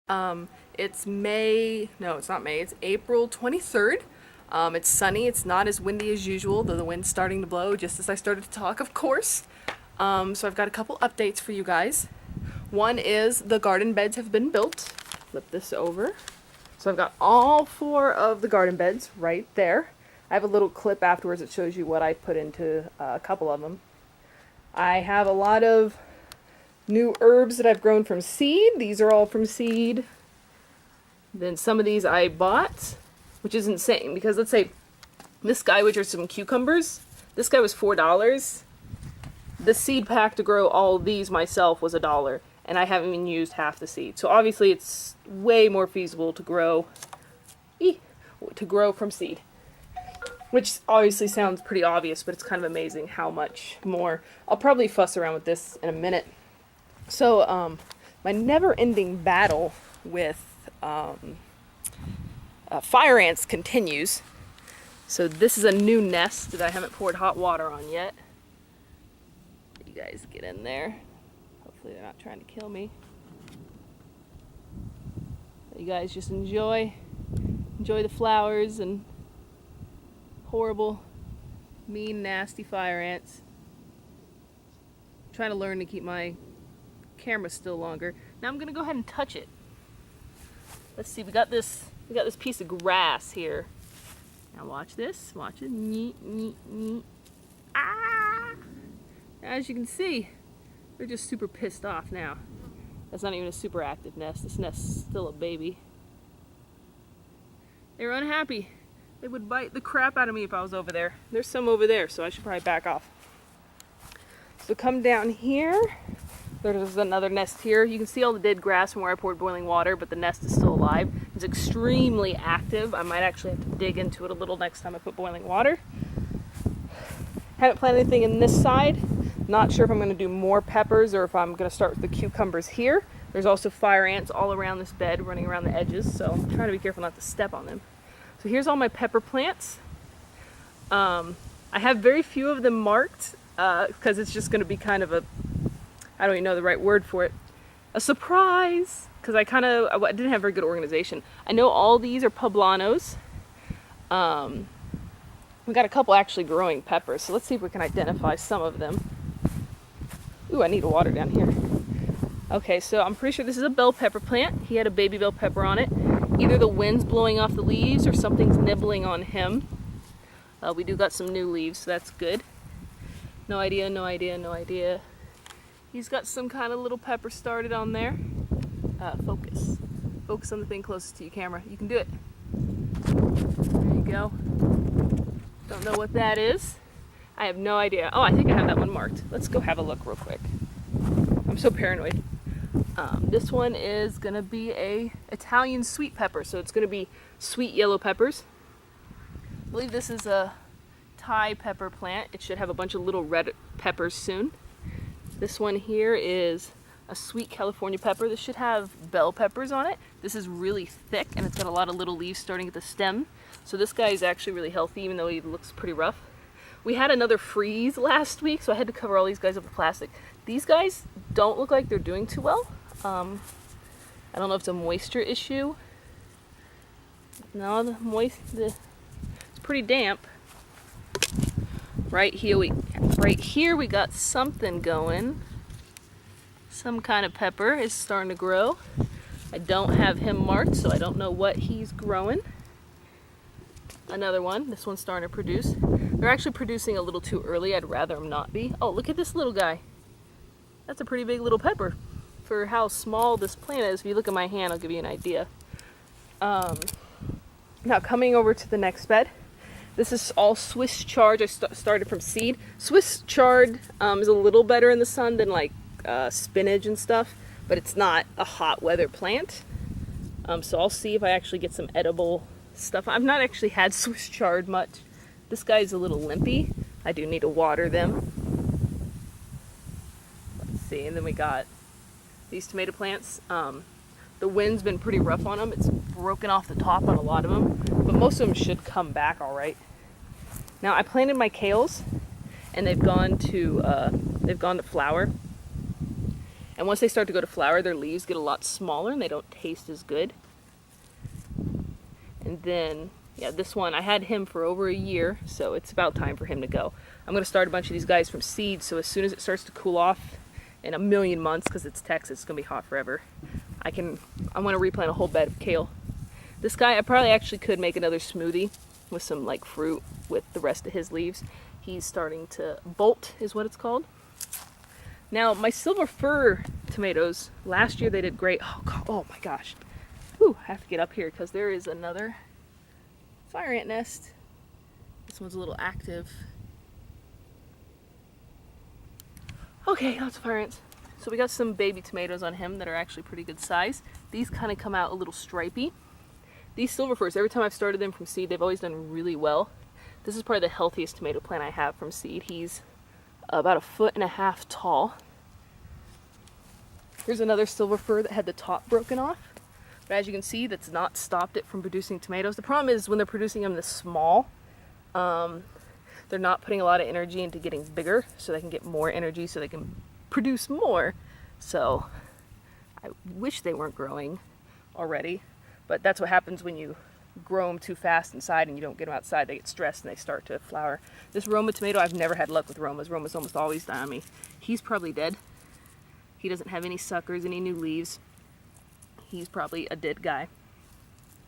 It's May, no, it's not May, it's April 23rd. It's sunny, it's not as windy as usual, though the wind's starting to blow just as I started to talk, of course. So I've got a couple updates for you guys. One is the garden beds have been built. Flip this over. So I've got all 4 of the garden beds right there. I have a little clip afterwards that shows you what I put into a couple of them. I have a lot of new herbs that I've grown from seed. These are all from seed. Then some of these I bought, which is insane because let's say this guy, which are some cucumbers, this guy was $4. The seed pack to grow all these myself was $1, and I haven't even used half the seed. So obviously it's way more feasible to grow from seed. Which obviously sounds pretty obvious, but it's kind of amazing how much more. I'll probably fuss around with this in a minute. So, my never-ending battle with fire ants continues. So this is a new nest that I haven't poured hot water on yet. You guys get in there. Hopefully they're not trying to kill me. You guys just enjoy the flowers and horrible, mean, nasty fire ants. I'm trying to learn to keep my camera still longer. Now I'm gonna go ahead and touch it. Let's see, we got this piece of grass here. Now watch this, watch it. Neat, neat, neat. Ah! As you can see, they're just super pissed off now. That's not even a super active nest. This nest's still a baby. They were unhappy. They would bite the crap out of me if I was over there. There's some over there, so I should probably back off. So come down here. There's another nest here. You can see all the dead grass from where I poured boiling water, but the nest is still alive. It's extremely active. I might actually have to dig into it a little next time I put boiling water. Haven't planted anything in this side. Not sure if I'm going to do more peppers or if I'm going to start with the cucumbers here. There's also fire ants all around this bed running around the edges, so I'm trying to be careful not to step on them. So here's all my pepper plants. I have very few of them marked because it's just going to be kind of I don't even know the right word for it, a surprise, because I didn't have very good organization. I know all these are poblanos. We got a couple actually growing peppers, so let's see if we can identify some of them. Ooh, I need a water down here. Okay, so I'm pretty sure this is a bell pepper plant. He had a baby bell pepper on it. Either the wind's blowing off the leaves or something's nibbling on him. We do got some new leaves, so that's good. No idea, no idea, no idea. He's got some kind of little pepper started on there. Focus. Focus on the thing closest to your camera. You can do it. There you go. Don't know what that is. I have no idea. Oh, I think I have that one marked. Let's go have a look real quick. I'm so paranoid. This one is gonna be a Italian sweet pepper, so it's gonna be sweet yellow peppers. I believe this is a Thai pepper plant. It should have a bunch of little red peppers soon. This one here is a sweet California pepper. This should have bell peppers on it. This is really thick and it's got a lot of little leaves starting at the stem. So this guy is actually really healthy even though he looks pretty rough. We had another freeze last week, so I had to cover all these guys up with plastic. These guys don't look like they're doing too well. I don't know if it's a moisture issue. No, it's pretty damp. Right here we got something going. Some kind of pepper is starting to grow. I don't have him marked, so I don't know what he's growing. Another one. This one's starting to produce. They're actually producing a little too early. I'd rather them not be. Oh, look at this little guy. That's a pretty big little pepper for how small this plant is. If you look at my hand, I'll give you an idea. Now coming over to the next bed. This is all Swiss chard. I started from seed. Swiss chard is a little better in the sun than like spinach and stuff, but it's not a hot weather plant. So I'll see if I actually get some edible stuff. I've not actually had Swiss chard much. This guy's a little limpy. I do need to water them. Let's see, and then we got these tomato plants. The wind's been pretty rough on them. It's broken off the top on a lot of them, but most of them should come back all right. Now I planted my kales, and they've gone to flower. And once they start to go to flower, their leaves get a lot smaller and they don't taste as good. And then, yeah, this one, I had him for over a year, so it's about time for him to go. I'm going to start a bunch of these guys from seed, so as soon as it starts to cool off in a million months, because it's Texas, it's going to be hot forever, I want to replant a whole bed of kale. This guy, I probably actually could make another smoothie with some like fruit with the rest of his leaves. He's starting to bolt, is what it's called. Now, my silver fir tomatoes, last year they did great. Oh, God, oh my gosh. Whew, I have to get up here because there is another fire ant nest. This one's a little active. Okay, lots of fire ants. So we got some baby tomatoes on him that are actually pretty good size. These kind of come out a little stripy. These silver firs, every time I've started them from seed, they've always done really well. This is probably the healthiest tomato plant I have from seed. He's about 1.5 feet tall. Here's another silver fir that had the top broken off. But as you can see, that's not stopped it from producing tomatoes. The problem is when they're producing them this small, they're not putting a lot of energy into getting bigger so they can get more energy so they can produce more. So I wish they weren't growing already, but that's what happens when you grow them too fast inside and you don't get them outside. They get stressed and they start to flower. This Roma tomato, I've never had luck with Romas. Romas almost always die on me. He's probably dead. He doesn't have any suckers, any new leaves. He's probably a dead guy.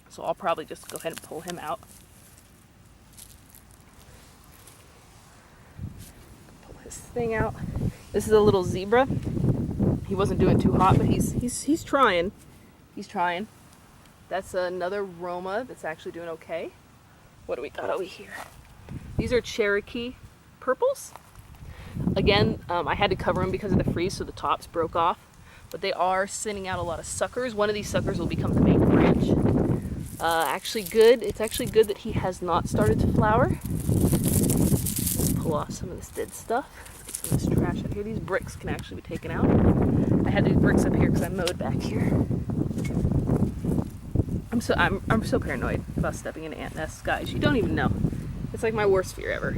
So I'll probably just go ahead and pull him out. Pull his thing out. This is a little zebra. He wasn't doing too hot, but he's trying. He's trying. That's another Roma that's actually doing okay. What do we got over here? These are Cherokee purples. Again, I had to cover them because of the freeze, so the tops broke off. But they are sending out a lot of suckers. One of these suckers will become the main branch. Actually good. It's actually good that he has not started to flower. Let's pull off some of this dead stuff. Let's get some of this trash out here. These bricks can actually be taken out. I had these bricks up here because I mowed back here. I'm so paranoid about stepping into ant nests, guys. You don't even know. It's like my worst fear ever.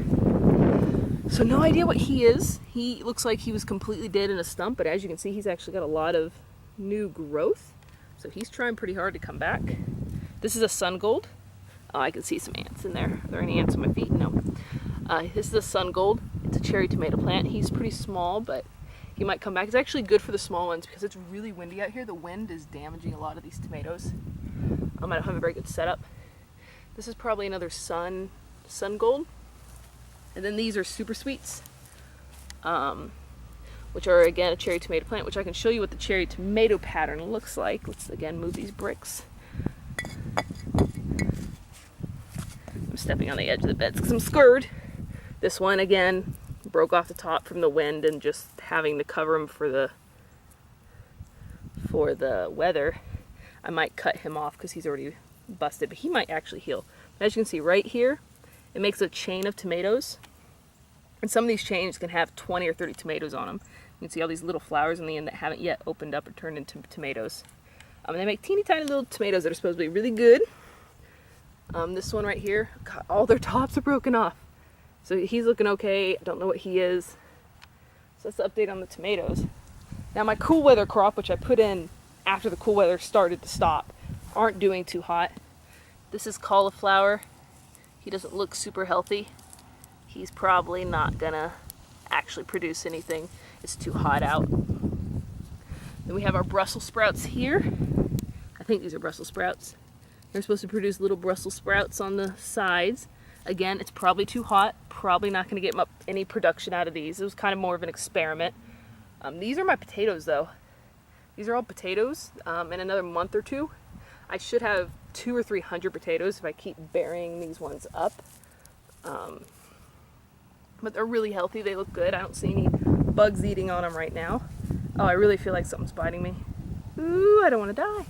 So no idea what he is. He looks like he was completely dead in a stump, but as you can see, he's actually got a lot of new growth. So he's trying pretty hard to come back. This is a sun gold. Oh, I can see some ants in there. Are there any ants on my feet? No. This is a sun gold. It's a cherry tomato plant. He's pretty small, but he might come back. It's actually good for the small ones because it's really windy out here. The wind is damaging a lot of these tomatoes. I don't have a very good setup. This is probably another sun gold. And then these are super sweets, which are again a cherry tomato plant, which I can show you what the cherry tomato pattern looks like. Let's again move these bricks. I'm stepping on the edge of the beds because I'm scared. This one again broke off the top from the wind and just having to cover him for the weather. I might cut him off because he's already busted, but he might actually heal. As you can see right here, it makes a chain of tomatoes. And some of these chains can have 20 or 30 tomatoes on them. You can see all these little flowers on the end that haven't yet opened up or turned into tomatoes. And they make teeny tiny little tomatoes that are supposed to be really good. This one right here, God, all their tops are broken off. So he's looking okay. I don't know what he is. So that's the update on the tomatoes. Now my cool weather crop, which I put in after the cool weather started to stop, aren't doing too hot. This is cauliflower. He doesn't look super healthy. He's probably not gonna actually produce anything. It's too hot out. Then we have our Brussels sprouts here. I think these are Brussels sprouts. They're supposed to produce little Brussels sprouts on the sides. Again, it's probably too hot. Probably not gonna get any production out of these. It was kind of more of an experiment. These are my potatoes though. These are all potatoes. In another month or two, I should have 200 or 300 potatoes if I keep burying these ones up. But they're really healthy. They look good. I don't see any bugs eating on them right now. Oh, I really feel like something's biting me. Ooh, I don't want to die.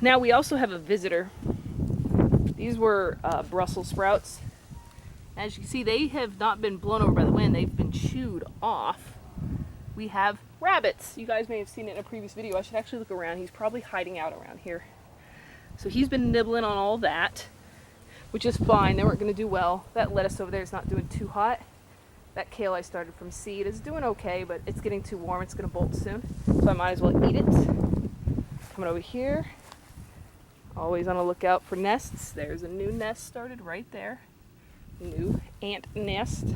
Now we also have a visitor. These were Brussels sprouts. As you can see, they have not been blown over by the wind. They've been chewed off. We have rabbits. You guys may have seen it in a previous video. I should actually look around. He's probably hiding out around here. So he's been nibbling on all that, which is fine. They weren't going to do well. That lettuce over there is not doing too hot. That kale I started from seed is doing okay, but it's getting too warm. It's gonna bolt soon, so I might as well eat it. Coming over here, always on the lookout for nests. There's a new nest started right there. New ant nest.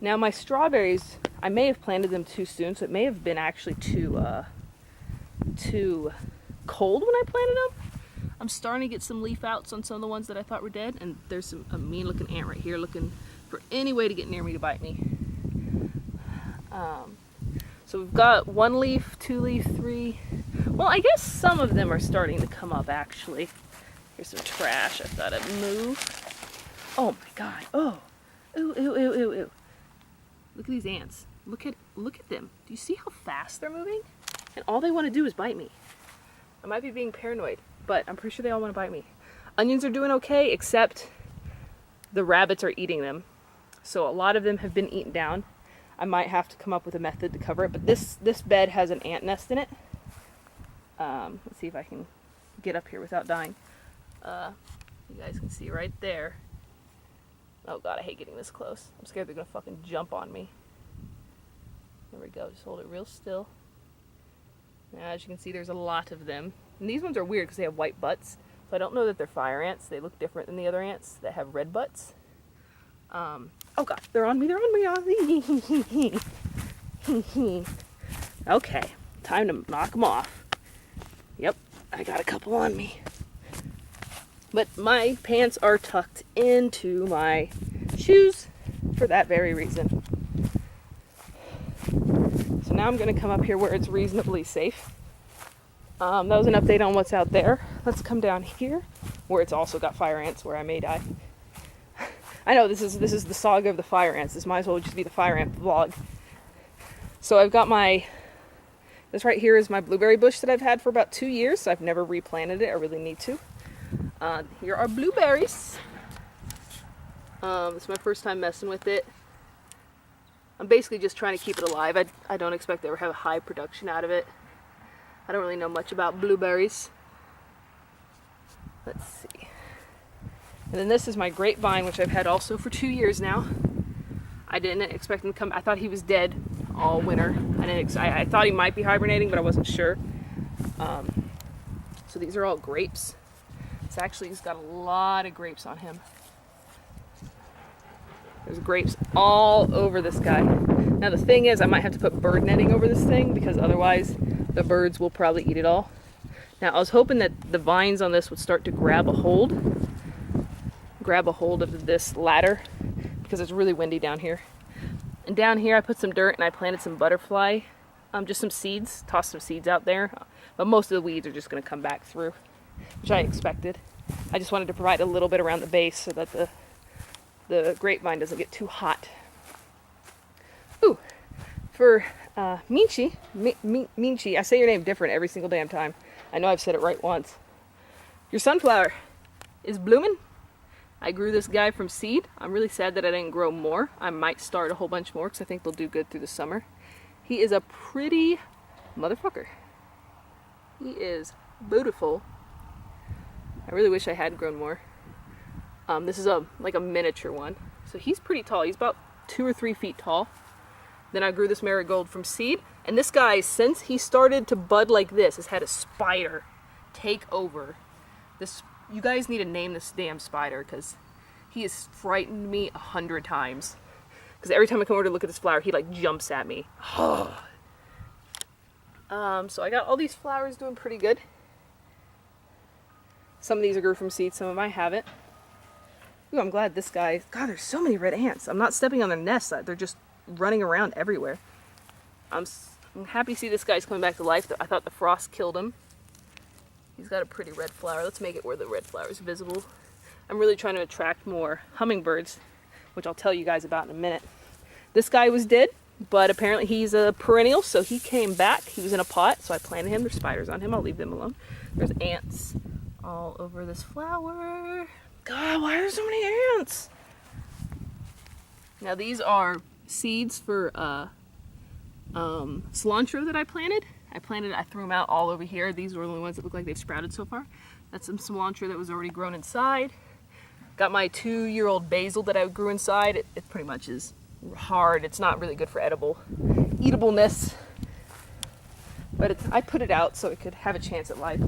Now my strawberries, I may have planted them too soon, so it may have been actually too cold when I planted them. I'm starting to get some leaf outs on some of the ones that I thought were dead, and there's a mean looking ant right here looking for any way to get near me to bite me. So we've got 1 leaf, 2 leaf, 3. Well, I guess some of them are starting to come up actually. Here's some trash I thought I'd move. Oh my god. Oh. Ooh, ooh, ooh, ooh, ooh. Look at these ants. Look at them. Do you see how fast they're moving? And all they want to do is bite me. I might be being paranoid, but I'm pretty sure they all want to bite me. Onions are doing okay, except the rabbits are eating them. So a lot of them have been eaten down. I might have to come up with a method to cover it, but this bed has an ant nest in it. Let's see if I can get up here without dying. You guys can see right there. Oh god, I hate getting this close. I'm scared they're gonna fucking jump on me. There we go, just hold it real still. Now, as you can see, there's a lot of them. And these ones are weird because they have white butts. So I don't know that they're fire ants. They look different than the other ants that have red butts. Oh god, they're on me, they're on me. Okay, time to knock them off. Yep, I got a couple on me. But my pants are tucked into my shoes for that very reason. So now I'm going to come up here where it's reasonably safe. That was an update on what's out there. Let's come down here where it's also got fire ants where I may die. I know this is the saga of the fire ants. This might as well just be the fire ant vlog. So I've got this right here is my blueberry bush that I've had for about 2 years. So I've never replanted it. I really need to. Here are blueberries. It's my first time messing with it. I'm basically just trying to keep it alive. I don't expect to ever have a high production out of it. I don't really know much about blueberries. Let's see. And then this is my grapevine, which I've had also for 2 years now. I didn't expect him to come. I thought he was dead all winter. I thought he might be hibernating, but I wasn't sure. So these are all grapes. He's got a lot of grapes on him. There's grapes all over this guy. Now the thing is, I might have to put bird netting over this thing because otherwise the birds will probably eat it all. Now I was hoping that the vines on this would start to grab a hold of this ladder because it's really windy down here. And down here I put some dirt and I planted some butterfly, just some seeds, tossed some seeds out there. But most of the weeds are just going to come back through, which I expected. I just wanted to provide a little bit around the base so that the grapevine doesn't get too hot. Ooh, for Minchi, I say your name different every single damn time. I know I've said it right once. Your sunflower is blooming. I grew this guy from seed. I'm really sad that I didn't grow more. I might start a whole bunch more because I think they'll do good through the summer. He is a pretty motherfucker. He is beautiful. I really wish I had grown more. This is like a miniature one. So he's pretty tall. He's about 2 or 3 feet tall. Then I grew this marigold from seed. And this guy, since he started to bud like this, has had a spider take over. You guys need to name this damn spider because he has frightened me 100 times. Because every time I come over to look at this flower, he like jumps at me. So I got all these flowers doing pretty good. Some of these are grew from seed, some of them I haven't. Ooh, I'm glad this guy... God, there's so many red ants. I'm not stepping on their nests. They're just running around everywhere. I'm happy to see this guy's coming back to life. I thought the frost killed him. He's got a pretty red flower. Let's make it where the red flower is visible. I'm really trying to attract more hummingbirds, which I'll tell you guys about in a minute. This guy was dead, but apparently he's a perennial, so he came back. He was in a pot, so I planted him. There's spiders on him. I'll leave them alone. There's ants all over this flower. God, why are there so many ants? Now these are seeds for cilantro that I planted. I threw them out all over here. These were the only ones that look like they've sprouted so far. That's some cilantro that was already grown inside. Got my 2-year-old basil that I grew inside. It pretty much is hard. It's not really good for eatableness. But I put it out so it could have a chance at life.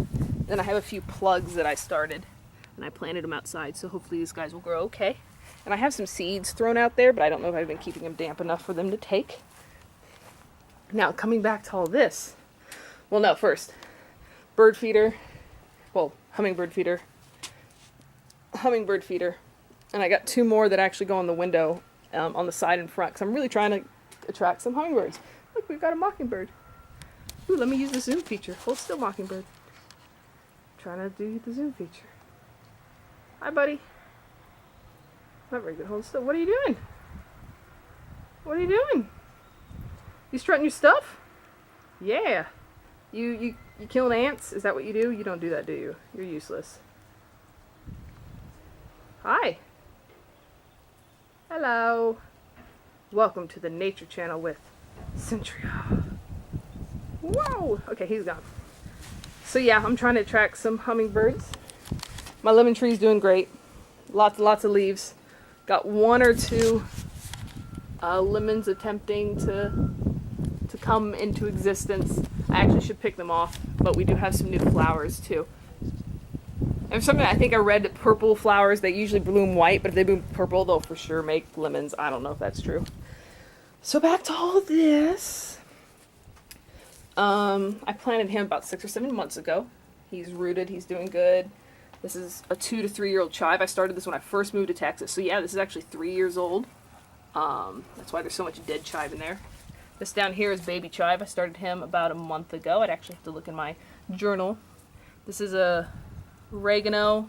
Then I have a few plugs that I started, and I planted them outside, so hopefully these guys will grow okay. And I have some seeds thrown out there, but I don't know if I've been keeping them damp enough for them to take. Now, coming back to all this. Well, no, first, bird feeder. Well, hummingbird feeder. Hummingbird feeder. And I got 2 more that actually go on the window on the side and front, because I'm really trying to attract some hummingbirds. Look, we've got a mockingbird. Ooh, let me use the zoom feature. Hold still, mockingbird. Trying to do the zoom feature. Hi, buddy. Not very good. Hold still. What are you doing? What are you doing? You strutting your stuff? Yeah. You killing ants? Is that what you do? You don't do that, do you? You're useless. Hi. Hello. Welcome to the Nature Channel with Centria. Whoa! Okay, he's gone. So yeah, I'm trying to attract some hummingbirds. My lemon tree's doing great. Lots and lots of leaves. Got 1 or 2 lemons attempting to come into existence. I actually should pick them off, but we do have some new flowers too. And something I think I read that purple flowers, they usually bloom white, but if they bloom purple, they'll for sure make lemons. I don't know if that's true. So back to all this. I planted him about 6 or 7 months ago. He's rooted, he's doing good. This is a 2 to 3 year old chive. I started this when I first moved to Texas. So yeah, this is actually 3 years old. That's why there's so much dead chive in there. This down here is baby chive. I started him about a month ago. I'd actually have to look in my journal. This is a oregano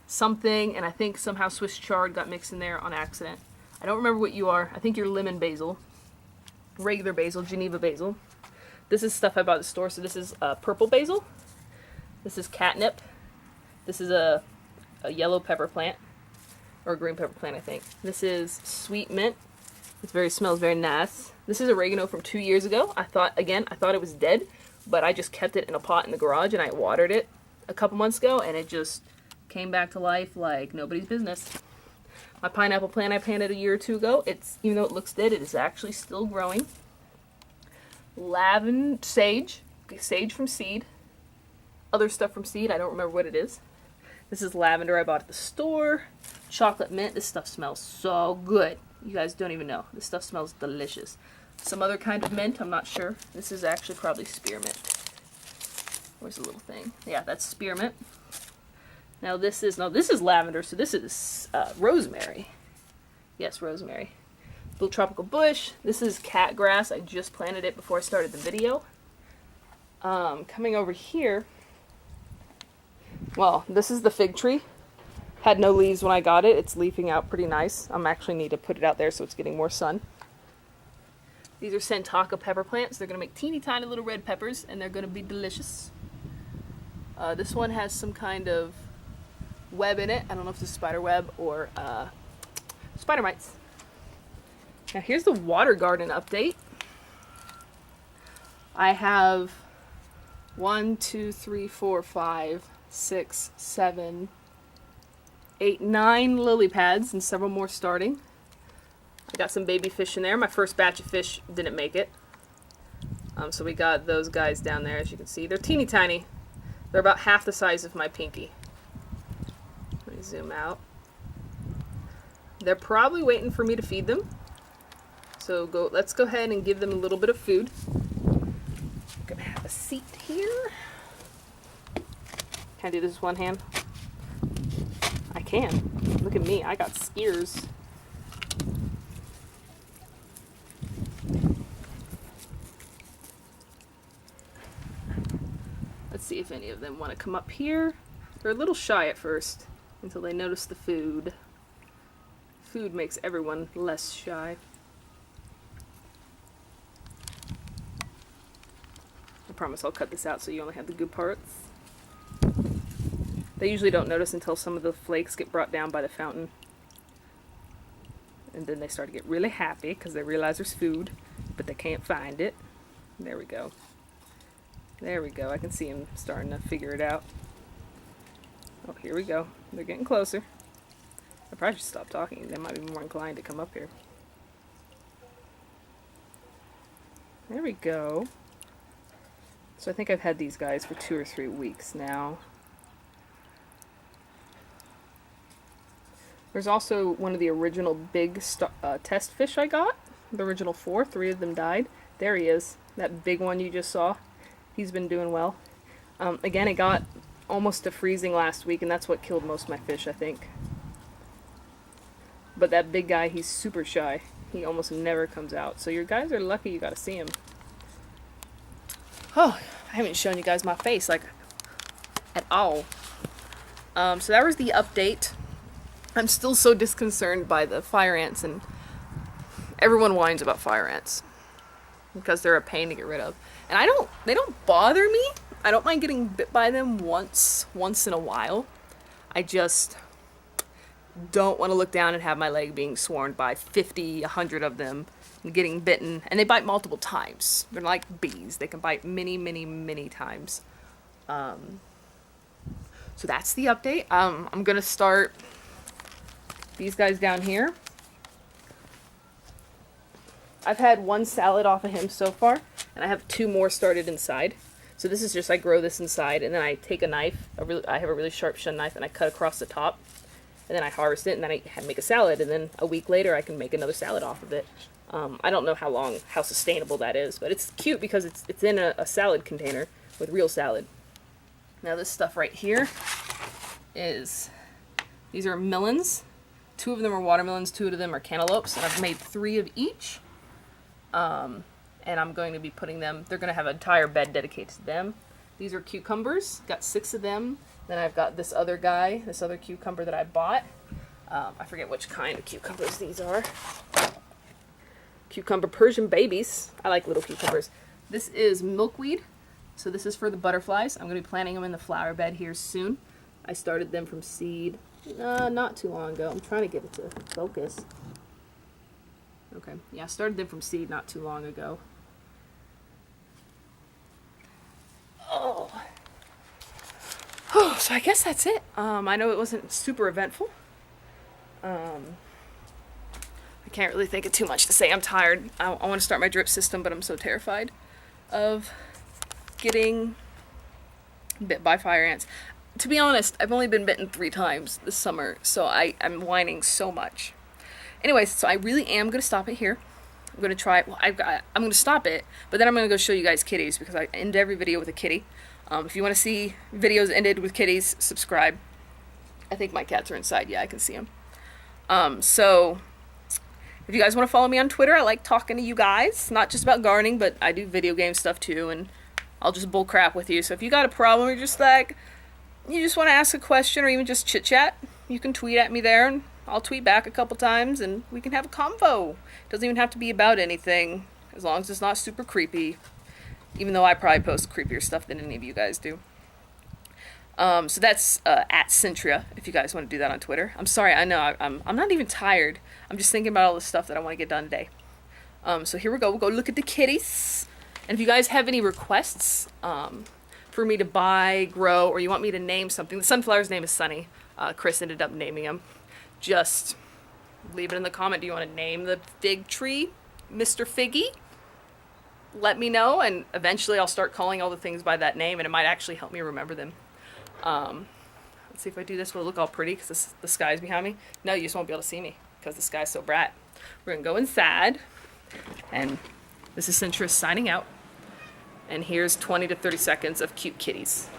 something, and I think somehow Swiss chard got mixed in there on accident. I don't remember what you are. I think you're lemon basil, regular basil, Geneva basil. This is stuff I bought at the store. So this is purple basil. This is catnip. This is a yellow pepper plant, or a green pepper plant, I think. This is sweet mint. It smells very nice. This is oregano from 2 years ago. I thought it was dead, but I just kept it in a pot in the garage and I watered it a couple months ago, and it just came back to life like nobody's business. My pineapple plant I planted a year or 2 ago, even though it looks dead, it is actually still growing. Lavender sage from seed. Other stuff from seed, I don't remember what it is. This is lavender I bought at the store. Chocolate mint, this stuff smells so good. You guys don't even know. This stuff smells delicious. Some other kind of mint, I'm not sure. This is actually probably spearmint. Where's the little thing? Yeah, that's spearmint. Now this is lavender, so this is rosemary. Yes, rosemary. Little tropical bush. This is cat grass. I just planted it before I started the video. Coming over here, well, this is the fig tree. Had no leaves when I got it. It's leafing out pretty nice. I'm actually need to put it out there so it's getting more sun. These are Santaka pepper plants. They're going to make teeny tiny little red peppers, and they're going to be delicious. This one has some kind of web in it. I don't know if it's a spider web or spider mites. Now here's the water garden update. I have 1, 2, 3, 4, 5, 6, 7, 8, 9 lily pads and several more starting. I got some baby fish in there. My first batch of fish didn't make it. So we got those guys down there, as you can see. They're teeny tiny. They're about half the size of my pinky. Let me zoom out. They're probably waiting for me to feed them. So let's go ahead and give them a little bit of food. I'm gonna have a seat here. Can I do this with one hand? I can. Look at me, I got skiers. Let's see if any of them want to come up here. They're a little shy at first until they notice the food. Food makes everyone less shy. I promise I'll cut this out so you only have the good parts. They usually don't notice until some of the flakes get brought down by the fountain. And then they start to get really happy because they realize there's food, but they can't find it. There we go. There we go. I can see them starting to figure it out. Oh, here we go. They're getting closer. I probably should stop talking. They might be more inclined to come up here. There we go. So I think I've had these guys for 2 or 3 weeks now. There's also one of the original big test fish I got. The original 4. 3 of them died. There he is. That big one you just saw. He's been doing well. Again, it got almost to freezing last week, and that's what killed most of my fish, I think. But that big guy, he's super shy. He almost never comes out. So your guys are lucky you got to see him. Oh, I haven't shown you guys my face, like, at all. So that was the update. I'm still so disconcerted by the fire ants, and everyone whines about fire ants because they're a pain to get rid of. And they don't bother me. I don't mind getting bit by them once in a while. I just don't want to look down and have my leg being swarmed by 50, 100 of them and getting bitten. And they bite multiple times. They're like bees. They can bite many, many, many times. So that's the update. I'm going to start these guys down here. I've had 1 salad off of him so far, and I have 2 more started inside. So this is just, I grow this inside, and then I take a knife, I have a really sharp shun knife, and I cut across the top, and then I harvest it, and then I make a salad, and then a week later I can make another salad off of it. I don't know how sustainable that is, but it's cute because it's in a salad container with real salad. Now this stuff right here these are melons. 2 of them are watermelons, 2 of them are cantaloupes, and I've made 3 of each. And I'm going to be putting them, they're going to have an entire bed dedicated to them. These are cucumbers, got 6 of them. Then I've got this other cucumber that I bought. I forget which kind of cucumbers these are. Cucumber Persian babies. I like little cucumbers. This is milkweed. So this is for the butterflies. I'm going to be planting them in the flower bed here soon. I started them from seed not too long ago. I'm trying to get it to focus. Okay, yeah, I started them from seed not too long ago. Oh, so I guess that's it. I know it wasn't super eventful. I can't really think of too much to say. I'm tired. I want to start my drip system, but I'm so terrified of getting bit by fire ants. To be honest, I've only been bitten 3 times this summer, so I'm whining so much. Anyways, so I really am going to stop it here. I'm going to try it. Well, I'm going to stop it, but then I'm going to go show you guys kitties because I end every video with a kitty. If you want to see videos ended with kitties, subscribe. I think my cats are inside. Yeah, I can see them. So if you guys want to follow me on Twitter, I like talking to you guys. Not just about gardening, but I do video game stuff too, and I'll just bull crap with you. So if you got a problem, you're just like, you just want to ask a question or even just chit chat, you can tweet at me there, and I'll tweet back a couple times, and we can have a convo. It doesn't even have to be about anything, as long as it's not super creepy. Even though I probably post creepier stuff than any of you guys do. So that's at Centria, if you guys want to do that on Twitter. I'm sorry, I know, I'm not even tired. I'm just thinking about all the stuff that I want to get done today. So here we go. We'll go look at the kitties. And if you guys have any requests for me to buy, grow, or you want me to name something, the sunflower's name is Sunny. Chris ended up naming him. Just leave it in the comment. Do you want to name the fig tree Mr. Figgy? Let me know, and eventually I'll start calling all the things by that name, and it might actually help me remember them. Let's see if I do this. Will it look all pretty because the sky's behind me? No, you just won't be able to see me because the sky's so bright. We're going to go inside, and this is Centris signing out. And here's 20 to 30 seconds of cute kitties.